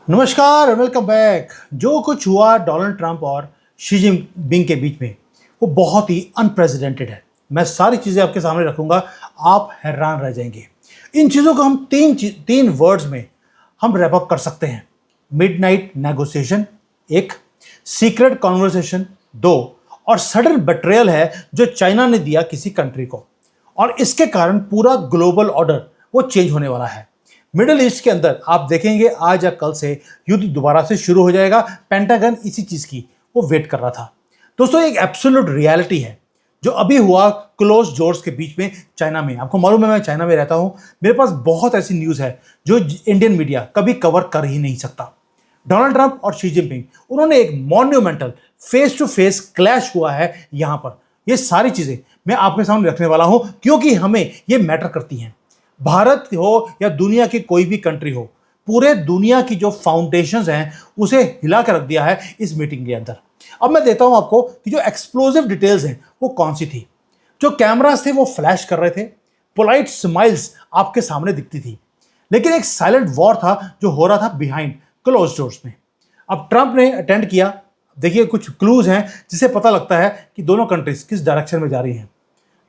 नमस्कार, welcome back. जो कुछ हुआ डोनाल्ड ट्रंप और शी जिनपिंग के बीच में वो बहुत ही अनप्रेसिडेंटेड है। मैं सारी चीज़ें आपके सामने रखूंगा, आप हैरान रह जाएंगे। इन चीज़ों को हम तीन वर्ड्स में हम रैप अप कर सकते हैं। मिडनाइट नेगोशिएशन एक, सीक्रेट कॉन्वर्सेशन दो, और सडन बेट्रेयल है जो चाइना ने दिया किसी कंट्री को, और इसके कारण पूरा ग्लोबल ऑर्डर वो चेंज होने वाला है। मिडिल ईस्ट के अंदर आप देखेंगे आज या कल से युद्ध दोबारा से शुरू हो जाएगा। पेंटागन इसी चीज की वो वेट कर रहा था। दोस्तों, एक एब्सोल्यूट रियलिटी है जो अभी हुआ क्लोज डोर्स के बीच में चाइना में। आपको मालूम है मैं चाइना में रहता हूं, मेरे पास बहुत ऐसी न्यूज़ है जो इंडियन मीडिया कभी कवर कर ही नहीं सकता। डोनाल्ड ट्रंप और शी जिनपिंग उन्होंने एक monumental face to face clash हुआ है यहां पर। ये सारी चीजें मैं आपके सामने रखने वाला हूं क्योंकि हमें ये मैटर करती हैं। भारत हो या दुनिया की कोई भी कंट्री हो, पूरे दुनिया की जो फाउंडेशंस हैं उसे हिला कर रख दिया है इस मीटिंग के अंदर। अब मैं देता हूं आपको कि जो एक्सप्लोसिव डिटेल्स हैं वो कौन सी थी। जो कैमरास थे वो फ्लैश कर रहे थे, पोलाइट स्माइल्स आपके सामने दिखती थी, लेकिन एक साइलेंट वॉर था जो हो रहा था बिहाइंड क्लोज डोर्स में। अब ट्रंप ने अटेंड किया। देखिए, कुछ क्लूज हैं जिससे पता लगता है कि दोनों कंट्रीज किस डायरेक्शन में जा रही हैं।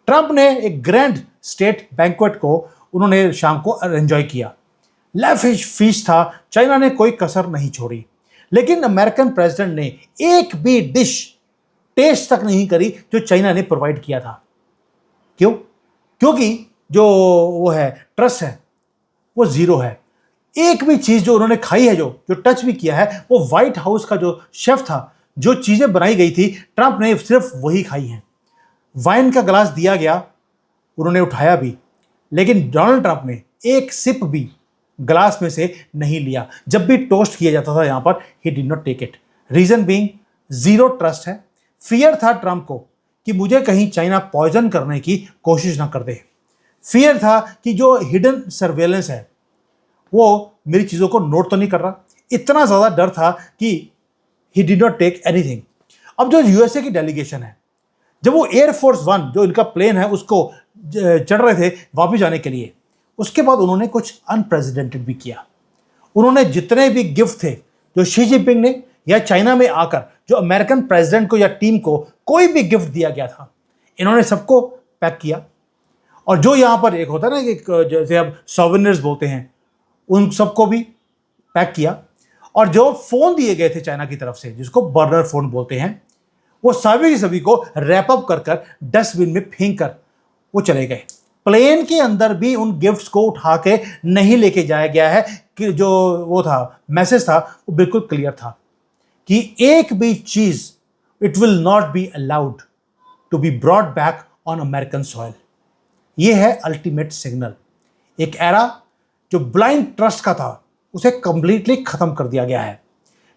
ट्रंप ने एक ग्रैंड स्टेट बैंक्वेट को उन्होंने शाम को एंजॉय किया। लैविश फीस्ट था, चाइना ने कोई कसर नहीं छोड़ी। लेकिन अमेरिकन प्रेसिडेंट ने एक भी डिश टेस्ट तक नहीं करी जो चाइना ने प्रोवाइड किया था। क्यों? क्योंकि जो वो है ट्रस्ट है वो जीरो है। एक भी चीज जो उन्होंने खाई है, जो टच भी किया है, वो व्हाइट हाउस का जो शेफ था, जो चीजें बनाई गई थी, ट्रंप ने सिर्फ वही खाई हैं। वाइन का गिलास दिया गया, उन्होंने उठाया भी, लेकिन डोनाल्ड ट्रंप ने एक सिप भी ग्लास में से नहीं लिया। जब भी टोस्ट किया जाता था यहां पर, he did not take it. Reason being zero trust है। फियर था ट्रंप को कि मुझे कहीं चाइना पॉइजन करने की कोशिश ना कर दे। फियर था कि जो हिडन सर्वेलेंस है वो मेरी चीजों को नोट तो नहीं कर रहा। इतना ज्यादा डर था कि he did not take anything. अब जो यूएसए की डेलीगेशन है, जब वो एयरफोर्स वन जो इनका प्लेन है उसको चढ़ रहे थे वापस जाने के लिए, उसके बाद उन्होंने कुछ अनप्रेसिडेंटेड भी किया। उन्होंने जितने भी गिफ्ट थे जो शी जिनपिंग ने या चाइना में आकर जो अमेरिकन प्रेसिडेंट को या टीम को कोई भी गिफ्ट दिया गया था, इन्होंने सबको पैक किया। और जो यहां पर एक होता है ना कि जैसे अब सोवेनियर्स बोलते हैं, उन सबको भी पैक किया। और जो फोन दिए गए थे चाइना की तरफ से, जिसको बर्नर फोन बोलते हैं, वो सभी को रैप अप कर डस्टबिन में फेंक कर वो चले गए। प्लेन के अंदर भी उन गिफ्ट्स को उठा के नहीं लेके जाया गया है कि जो वो था मैसेज था वो बिल्कुल क्लियर था कि एक भी चीज it will not be allowed to be brought back on American soil. ये है अल्टीमेट सिग्नल। एक एरा जो ब्लाइंड ट्रस्ट का था उसे कंप्लीटली खत्म कर दिया गया है।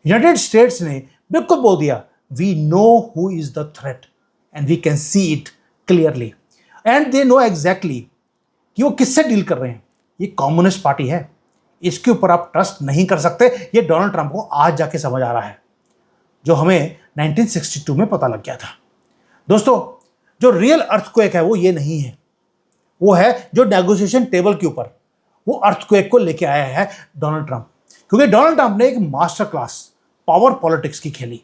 यूनाइटेड स्टेट्स ने बिल्कुल बोल दिया, we know who is the threat and we can see it clearly and they know exactly कि वो किससे डील कर रहे हैं। ये कम्युनिस्ट पार्टी है, इसके ऊपर आप ट्रस्ट नहीं कर सकते। ये डोनाल्ड ट्रंप को आज जाके समझ आ रहा है, जो हमें 1962 में पता लग गया था। दोस्तों, जो रियल अर्थक्वेक है वो ये नहीं है, वो है जो नेगोशिएशन टेबल के ऊपर वो अर्थक्वेक को लेके आया है डोनाल्ड ट्रंप। क्योंकि डोनाल्ड ट्रंप ने एक मास्टर क्लास पावर पॉलिटिक्स की खेली।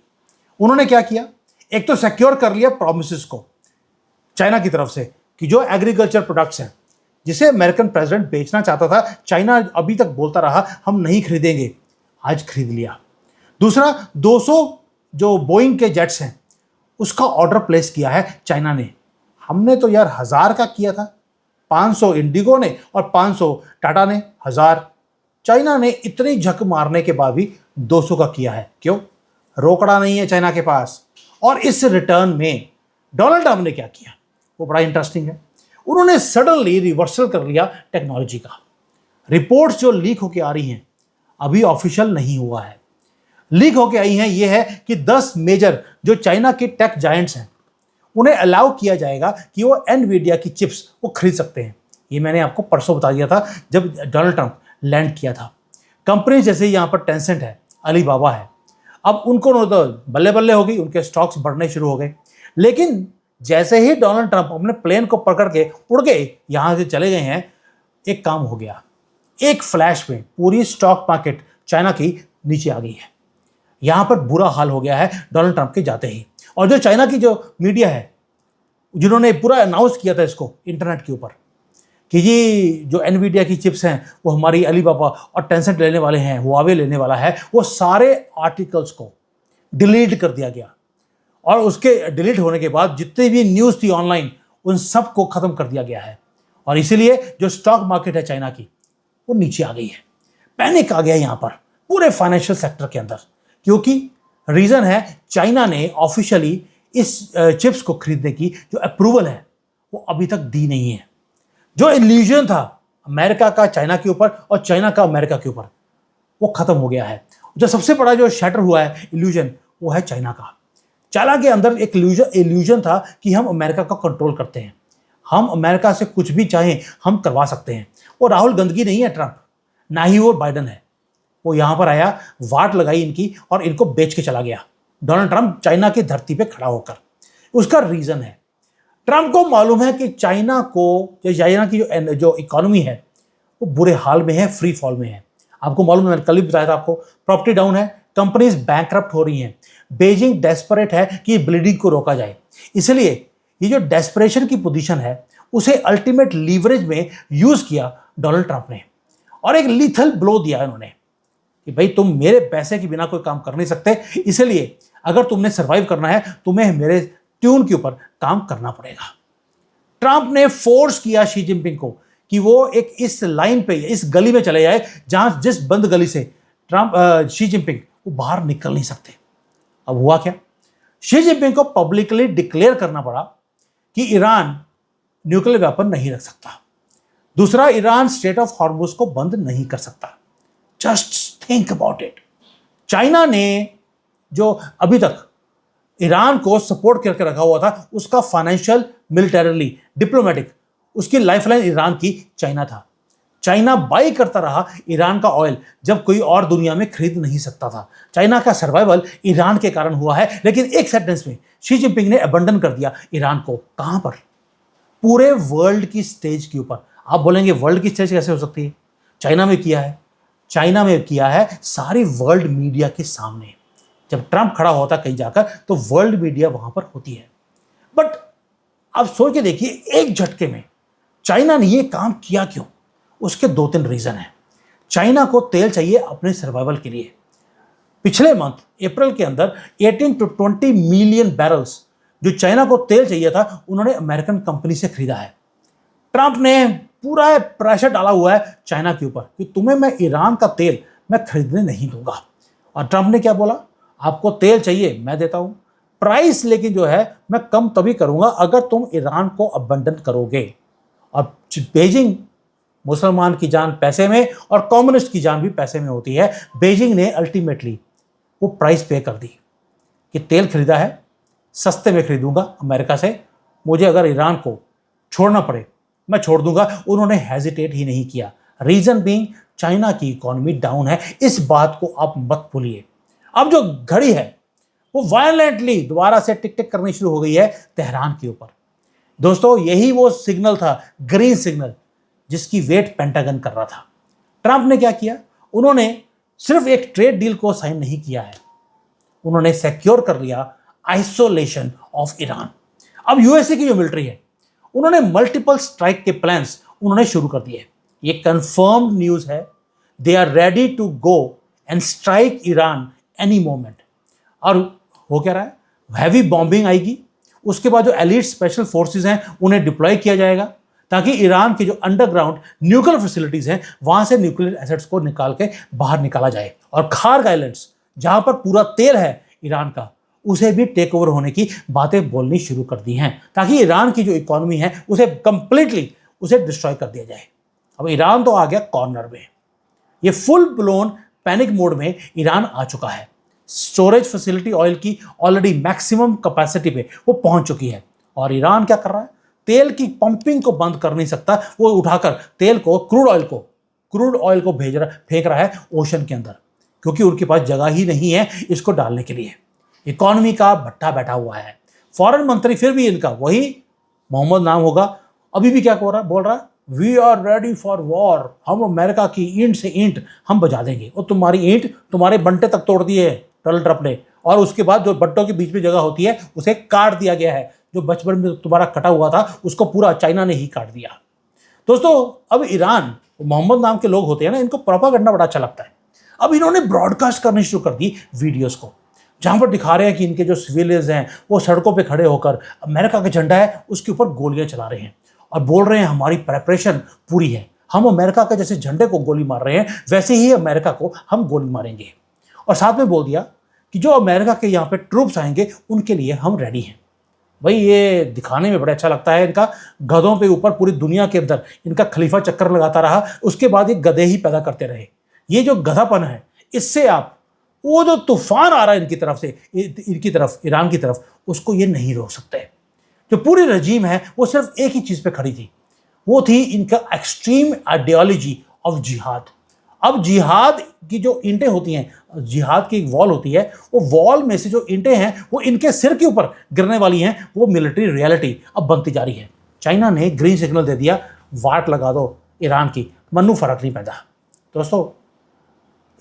उन्होंने क्या किया, एक तो सिक्योर कर लिया प्रोमिसेस को चाइना की तरफ से कि जो एग्रीकल्चर प्रोडक्ट्स हैं जिसे अमेरिकन प्रेसिडेंट बेचना चाहता था, चाइना अभी तक बोलता रहा हम नहीं खरीदेंगे, आज खरीद लिया। दूसरा, 200 जो बोइंग के जेट्स हैं उसका ऑर्डर प्लेस किया है चाइना ने। हमने तो यार 1000 का किया था, 500 इंडिगो ने और 500 टाटा ने, 1000 चाइना ने। इतनी झक मारने के बाद भी 200 का किया है। क्यों? रोकड़ा नहीं है चाइना के पास। और इस रिटर्न में डोनाल्ड ट्रंप ने क्या किया वो बड़ा इंटरेस्टिंग है। उन्होंने सडनली रिवर्सल कर लिया टेक्नोलॉजी का। रिपोर्ट्स जो लीक होके आ रही हैं, अभी ऑफिशियल नहीं हुआ है, लीक होके आई हैं, ये है कि 10 मेजर जो चाइना के टेक जायंट्स हैं उन्हें अलाउ किया जाएगा कि वो एनवीडिया की चिप्स वो खरीद सकते हैं। ये मैंने आपको परसों बता दिया था जब डोनाल्ड ट्रंप लैंड किया था। कंपनी जैसे यहाँ पर टेंसेंट है, अलीबाबा है, अब उनको तो बल्ले बल्ले हो गई, उनके स्टॉक्स बढ़ने शुरू हो गए। लेकिन जैसे ही डोनाल्ड ट्रंप अपने प्लेन को पकड़ के उड़ गए, यहां से चले गए हैं, एक काम हो गया। एक फ्लैश में पूरी स्टॉक मार्केट चाइना की नीचे आ गई है। यहां पर बुरा हाल हो गया है डोनाल्ड ट्रंप के जाते ही। और जो चाइना की जो मीडिया है, जिन्होंने पूरा अनाउंस किया था इसको इंटरनेट के ऊपर कि ये जो एनवीडिया की चिप्स हैं वो हमारी अलीबाबा और टेंसेंट लेने वाले हैं, हुआवे लेने वाला है, वो सारे आर्टिकल्स को डिलीट कर दिया गया। और उसके डिलीट होने के बाद जितनी भी न्यूज़ थी ऑनलाइन, उन सब को ख़त्म कर दिया गया है। और इसीलिए जो स्टॉक मार्केट है चाइना की, वो नीचे आ गई है। पैनिक आ गया यहाँ पर पूरे फाइनेंशियल सेक्टर के अंदर, क्योंकि रीज़न है चाइना ने ऑफिशियली इस चिप्स को खरीदने की जो अप्रूवल है वो अभी तक दी नहीं है। जो इल्यूजन था अमेरिका का चाइना के ऊपर और चाइना का अमेरिका के ऊपर, वो खत्म हो गया है। जो सबसे बड़ा जो शैटर हुआ है इल्यूजन, वो है चाइना का। चाइना के अंदर एक इल्यूजन था कि हम अमेरिका को कंट्रोल करते हैं, हम अमेरिका से कुछ भी चाहें हम करवा सकते हैं। वो राहुल गांधी नहीं है ट्रंप, ना ही वो बाइडन है। वो यहाँ पर आया, वाट लगाई इनकी और इनको बेच के चला गया डोनाल्ड ट्रंप चाइना की धरती पे खड़ा होकर। उसका रीज़न है, ट्रंप को मालूम है कि चाइना की जो इकोनॉमी है वो बुरे हाल में है, फ्री फॉल में है। आपको मालूम है, मैंने कल भी बताया था आपको, प्रॉपर्टी डाउन है, कंपनीज बैंकरप्ट हो रही हैं। बेजिंग डेस्परेट है कि ब्लीडिंग को रोका जाए। इसलिए ये जो डेस्परेशन की पोजीशन है उसे अल्टीमेट लीवरेज में यूज किया डोनाल्ड ट्रंप ने, और एक लीथल ब्लो दिया इन्होंने कि भाई तुम मेरे पैसे के बिना कोई काम कर नहीं सकते, इसलिए अगर तुमने सर्वाइव करना है तुम्हें मेरे ट्यून के ऊपर काम करना पड़ेगा। ट्रंप ने फोर्स किया शी जिनपिंग को कि वो एक इस लाइन पे, इस गली में चले जाए जहां जिस बंद गली से शी जिनपिंग वो बाहर निकल नहीं सकते। अब हुआ क्या, शी जिनपिंग को पब्लिकली डिक्लेयर करना पड़ा कि ईरान न्यूक्लियर वेपन नहीं रख सकता। दूसरा, ईरान स्ट्रेट ऑफ हॉर्मुज को बंद नहीं कर सकता। Just think about it. China ने जो अभी तक ईरान को सपोर्ट करके रखा हुआ था, उसका फाइनेंशियल, मिलिटरली, डिप्लोमेटिक, उसकी लाइफलाइन ईरान की चाइना था। चाइना बाई करता रहा ईरान का ऑयल जब कोई और दुनिया में खरीद नहीं सकता था। चाइना का सर्वाइवल ईरान के कारण हुआ है, लेकिन एक सेंटेंस में शी जिनपिंग ने अबंडन कर दिया ईरान को। कहां पर? पूरे वर्ल्ड की स्टेज के ऊपर। आप बोलेंगे वर्ल्ड की स्टेज कैसे हो सकती है? चाइना में किया है। चाइना में किया है सारी वर्ल्ड मीडिया के सामने। जब ट्रंप खड़ा होता कहीं जाकर तो वर्ल्ड मीडिया वहां पर होती है। बट आप सोच के देखिए, एक झटके में चाइना ने ये काम किया क्यों? उसके 2-3 रीजन हैं। चाइना को तेल चाहिए अपने सर्वाइवल के लिए। पिछले मंथ अप्रैल के अंदर 18 to 20 मिलियन बैरल्स जो चाइना को तेल चाहिए था, उन्होंने अमेरिकन कंपनी से खरीदा है। ट्रंप ने पूरा प्रेशर डाला हुआ है चाइना के ऊपर कि तुम्हें मैं ईरान का तेल मैं खरीदने नहीं दूंगा। और ट्रंप ने क्या बोला? आपको तेल चाहिए, मैं देता हूं, प्राइस लेकिन जो है मैं कम तभी करूंगा अगर तुम ईरान को अबंडन करोगे। और बेजिंग, मुसलमान की जान पैसे में और कम्युनिस्ट की जान भी पैसे में होती है। बेजिंग ने अल्टीमेटली वो प्राइस पे कर दी कि तेल खरीदा है, सस्ते में खरीदूंगा अमेरिका से, मुझे अगर ईरान को छोड़ना पड़े मैं छोड़ दूंगा। उन्होंने हेजिटेट ही नहीं किया। रीजन बीइंग चाइना की इकोनॉमी डाउन है। इस बात को आप मत भूलिए। अब जो घड़ी है वो वायलेंटली दोबारा से टिक टिक करनी शुरू हो गई है तेहरान के ऊपर। दोस्तों, यही वो सिग्नल था, ग्रीन सिग्नल, जिसकी वेट पेंटागन कर रहा था। ट्रंप ने क्या किया? उन्होंने सिर्फ एक ट्रेड डील को साइन नहीं किया है, उन्होंने सिक्योर कर लिया आइसोलेशन ऑफ ईरान। अब यूएसए की जो मिलिट्री है, उन्होंने मल्टीपल स्ट्राइक के प्लान्स उन्होंने शुरू कर दिए। ये कंफर्म्ड न्यूज है। They are ready to go and strike Iran any moment. और हो क्या रहा है? हैवी बॉम्बिंग आएगी, उसके बाद जो एलीट स्पेशल फोर्सेस हैं उन्हें डिप्लॉय किया जाएगा ताकि ईरान के जो अंडरग्राउंड न्यूक्लियर फैसिलिटीज हैं वहां से न्यूक्लियर एसेट्स को निकाल के बाहर निकाला जाए। और खार्ग आइलैंड्स, जहां पर पूरा तेल है ईरान का, उसे भी टेक ओवर होने की बातें बोलनी शुरू कर दी हैं ताकि ईरान की जो इकोनॉमी है उसे कंप्लीटली उसे डिस्ट्रॉय कर दिया जाए। अब ईरान तो आ गया कॉर्नर में। ये फुल ब्लोन पैनिक मोड में ईरान आ चुका है। स्टोरेज फैसिलिटी ऑयल की ऑलरेडी मैक्सिमम कैपेसिटी पे वो पहुंच चुकी है। और ईरान क्या कर रहा है? तेल की पंपिंग को बंद कर नहीं सकता, वो उठाकर तेल को, क्रूड ऑयल को फेंक रहा है ओशन के अंदर, क्योंकि उनके पास जगह ही नहीं है इसको डालने के लिए। इकोनॉमी का भट्टा बैठा हुआ है। फॉरेन मंत्री फिर भी इनका वही मोहम्मद नाम होगा, अभी भी क्या बोल रहा है? We are ready for war, हम अमेरिका की ईंट से ईंट हम बजा देंगे, और तुम्हारी ईंट तुम्हारे बंटे तक तोड़ दिए है डोनाल्ड ट्रंप ने, और उसके बाद जो बंटों के बीच में जगह होती है उसे काट दिया गया है, जो बचपन में तुम्हारा कटा हुआ था उसको पूरा चाइना ने ही काट दिया। दोस्तों, अब ईरान, मोहम्मद नाम के लोग होते हैं ना, इनको प्रोपागेंडा बड़ा अच्छा लगता है। अब इन्होंने ब्रॉडकास्ट करनी शुरू कर दी वीडियोस को, जहां पर दिखा रहे हैं कि इनके जो सिविलियंस हैं वो सड़कों पे खड़े होकर अमेरिका का झंडा है उसके ऊपर गोलियां चला रहे हैं, और बोल रहे हैं हमारी प्रेपरेशन पूरी है, हम अमेरिका के जैसे झंडे को गोली मार रहे हैं वैसे ही अमेरिका को हम गोली मारेंगे। और साथ में बोल दिया कि जो अमेरिका के यहाँ पे ट्रूप्स आएंगे उनके लिए हम रेडी हैं। भाई ये दिखाने में बड़ा अच्छा लगता है, इनका गधों पे ऊपर पूरी दुनिया के अंदर इनका खलीफा चक्कर लगाता रहा, उसके बाद ये गधे ही पैदा करते रहे। ये जो गधापन है, इससे आप वो जो तूफान आ रहा है इनकी तरफ से, इनकी तरफ, ईरान की तरफ, उसको ये नहीं रोक सकते। जो पूरी रजीम है वो सिर्फ एक ही चीज पे खड़ी थी, वो थी इनका एक्सट्रीम आइडियोलॉजी ऑफ जिहाद। अब जिहाद की जो ईंटें होती हैं, जिहाद की एक वॉल होती है, वो वॉल में से जो ईंटें हैं वो इनके सिर के ऊपर गिरने वाली हैं, वो मिलिट्री रियलिटी अब बनती जा रही है। चाइना ने ग्रीन सिग्नल दे दिया, वाट लगा दो ईरान की, मन्नू फर्क नहीं पैदा। दोस्तों,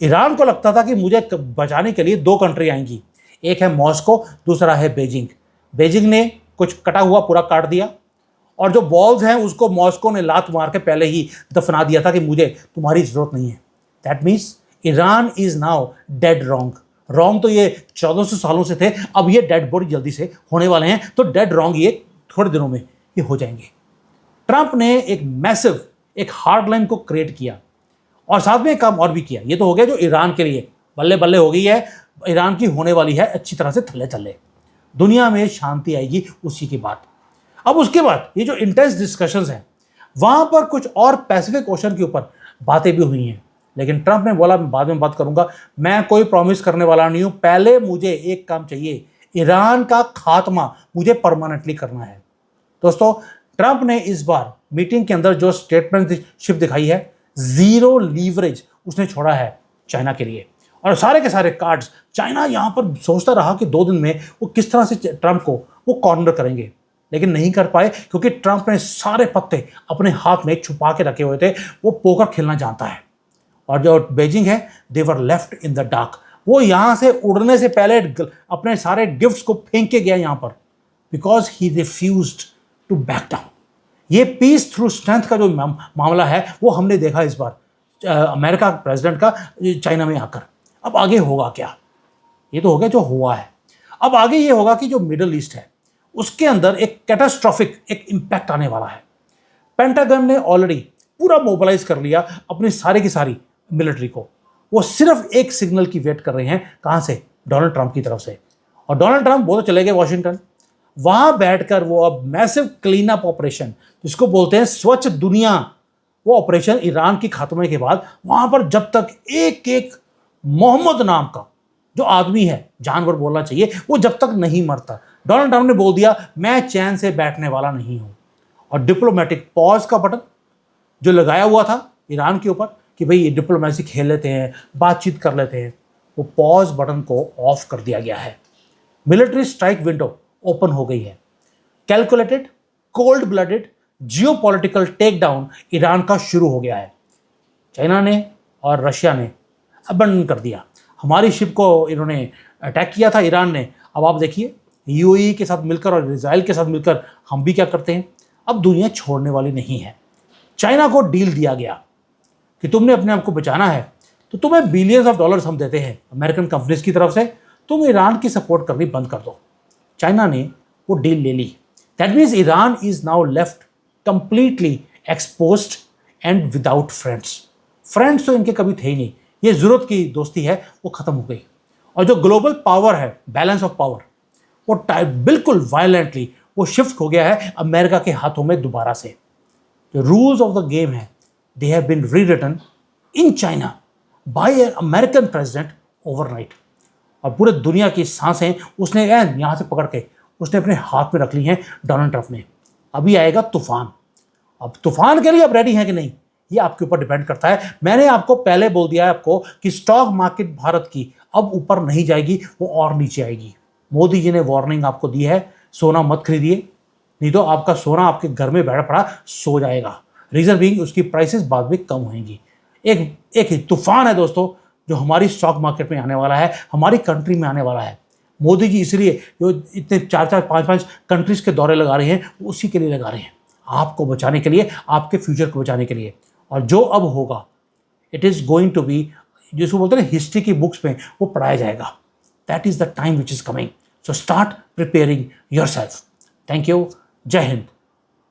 ईरान को लगता था कि मुझे बचाने के लिए दो कंट्री आएंगी, एक है मॉस्को, दूसरा है बेजिंग। बेजिंग ने कुछ कटा हुआ पूरा काट दिया, और जो बॉल्स हैं उसको मॉस्को ने लात मार के पहले ही दफना दिया था कि मुझे तुम्हारी जरूरत नहीं है। That means Iran is now dead wrong. Wrong तो ये 1400 सालों से थे, अब ये डेड बॉडी जल्दी से होने वाले हैं, तो डेड रॉन्ग ये थोड़े दिनों में ये हो जाएंगे। ट्रंप ने एक मैसिव, एक हार्ड लाइन को क्रिएट किया, और साथ में एक काम और भी किया। ये तो हो गया जो ईरान के लिए बल्ले बल्ले हो गई है, ईरान की होने वाली है अच्छी तरह से थल्ले थल्ले, दुनिया में शांति आएगी उसी के बाद। अब उसके बाद ये जो इंटेंस डिस्कशंस हैं, वहां पर कुछ और पैसिफिक ओशन के ऊपर बातें भी हुई हैं, लेकिन ट्रंप ने बोला मैं बाद में बात करूंगा, मैं कोई प्रॉमिस करने वाला नहीं हूं, पहले मुझे एक काम चाहिए, ईरान का खात्मा मुझे परमानेंटली करना है। दोस्तों, ट्रंप ने इस बार मीटिंग के अंदर जो स्टेटमेंटशिप दिखाई है, जीरो लीवरेज उसने छोड़ा है चाइना के लिए, और सारे के सारे कार्ड्स चाइना यहां पर सोचता रहा कि 2 दिन में वो किस तरह से ट्रंप को वो कॉर्नर करेंगे, लेकिन नहीं कर पाए, क्योंकि ट्रंप ने सारे पत्ते अपने हाथ में छुपा के रखे हुए थे। वो पोकर खेलना जानता है, और जो बेजिंग है, दे वर लेफ्ट इन द डार्क। वो यहां से उड़ने से पहले अपने सारे गिफ्ट्स को फेंक के गया यहां पर, because he refused to back down. ये पीस थ्रू स्ट्रेंथ का जो मामला है वो हमने देखा इस बार अमेरिका प्रेसिडेंट का चाइना में आकर। अब आगे होगा क्या? ये तो हो गया जो हुआ है। अब आगे ये होगा कि जो मिडल ईस्ट है उसके अंदर एक कैटास्ट्रॉफिक एक इंपैक्ट आने वाला है। पेंटागन ने ऑलरेडी पूरा मोबिलाइज कर लिया अपनी सारी की सारी मिलिट्री को। वो सिर्फ एक सिग्नल की वेट कर रहे हैं, कहां से? डोनाल्ड ट्रंप की तरफ से। और डोनाल्ड ट्रंप वो तो चले गए वॉशिंगटन, वहां बैठकर वो अब मैसिव क्लीन अप ऑपरेशन, जिसको बोलते हैं स्वच्छ दुनिया, वो ऑपरेशन ईरान की खात्मे के बाद वहां पर जब तक एक एक मोहम्मद नाम का जो आदमी है, जानवर बोलना चाहिए, वो जब तक नहीं मरता, डोनाल्ड ट्रंप ने बोल दिया मैं चैन से बैठने वाला नहीं हूं। और डिप्लोमेटिक पॉज का बटन जो लगाया हुआ था ईरान के ऊपर कि भाई ये डिप्लोमेसी खेल लेते हैं, बातचीत कर लेते हैं, वो पॉज बटन को ऑफ कर दिया गया है। मिलिट्री स्ट्राइक विंडो ओपन हो गई है। Calculated, cold blooded geopolitical take down Iran का शुरू हो गया है। चाइना ने और रशिया ने अबंडन कर दिया, हमारी शिप को इन्होंने अटैक किया था ईरान ने। अब आप देखिए यूएई के साथ मिलकर और इजराइल के साथ मिलकर हम भी क्या करते हैं। अब दुनिया छोड़ने वाली नहीं है। चाइना को डील दिया गया कि तुमने अपने आप को बचाना है तो तुम्हें बिलियंस ऑफ डॉलर्स हम देते हैं अमेरिकन कंपनीज की तरफ से, तुम ईरान की सपोर्ट करनी बंद कर दो। चाइना ने वो डील ले ली। That means Iran is now left completely exposed and without friends. Friends तो इनके कभी थे ही नहीं, ये जरूरत की दोस्ती है वो खत्म हो गई। और जो ग्लोबल पावर है, बैलेंस ऑफ पावर, वो बिल्कुल वायलेंटली वो शिफ्ट हो गया है अमेरिका के हाथों में दोबारा से। जो रूल्स ऑफ द गेम है, they have been rewritten in China by an American president overnight. और पूरे दुनिया की सांसें उसने यहाँ से पकड़ के उसने अपने हाथ में रख ली हैं डोनाल्ड ट्रंप ने। अभी आएगा तूफान। अब तूफान के लिए आप रेडी हैं कि नहीं, ये आपके ऊपर डिपेंड करता है। मैंने आपको पहले बोल दिया है आपको कि स्टॉक मार्केट भारत की अब ऊपर नहीं जाएगी, वो और नीचे आएगी। मोदी जी ने वार्निंग आपको दी है, सोना मत खरीदिए, नहीं तो आपका सोना आपके घर में बैठ पड़ा सो जाएगा। रीज़न बीइंग उसकी प्राइसेस बाद में कम होंगी। एक तूफान है दोस्तों जो हमारी स्टॉक मार्केट में आने वाला है, हमारी कंट्री में आने वाला है। मोदी जी इसलिए जो इतने 4-4, 5-5 कंट्रीज़ के दौरे लगा रहे हैं, वो उसी के लिए लगा रहे हैं, आपको बचाने के लिए, आपके फ्यूचर को बचाने के लिए। और जो अब होगा, it is going to be, जिसको बोलते हैं हिस्ट्री की बुक्स में वो पढ़ाया जाएगा। That is the time which is coming, so start preparing your self. Thank you. जय हिंद।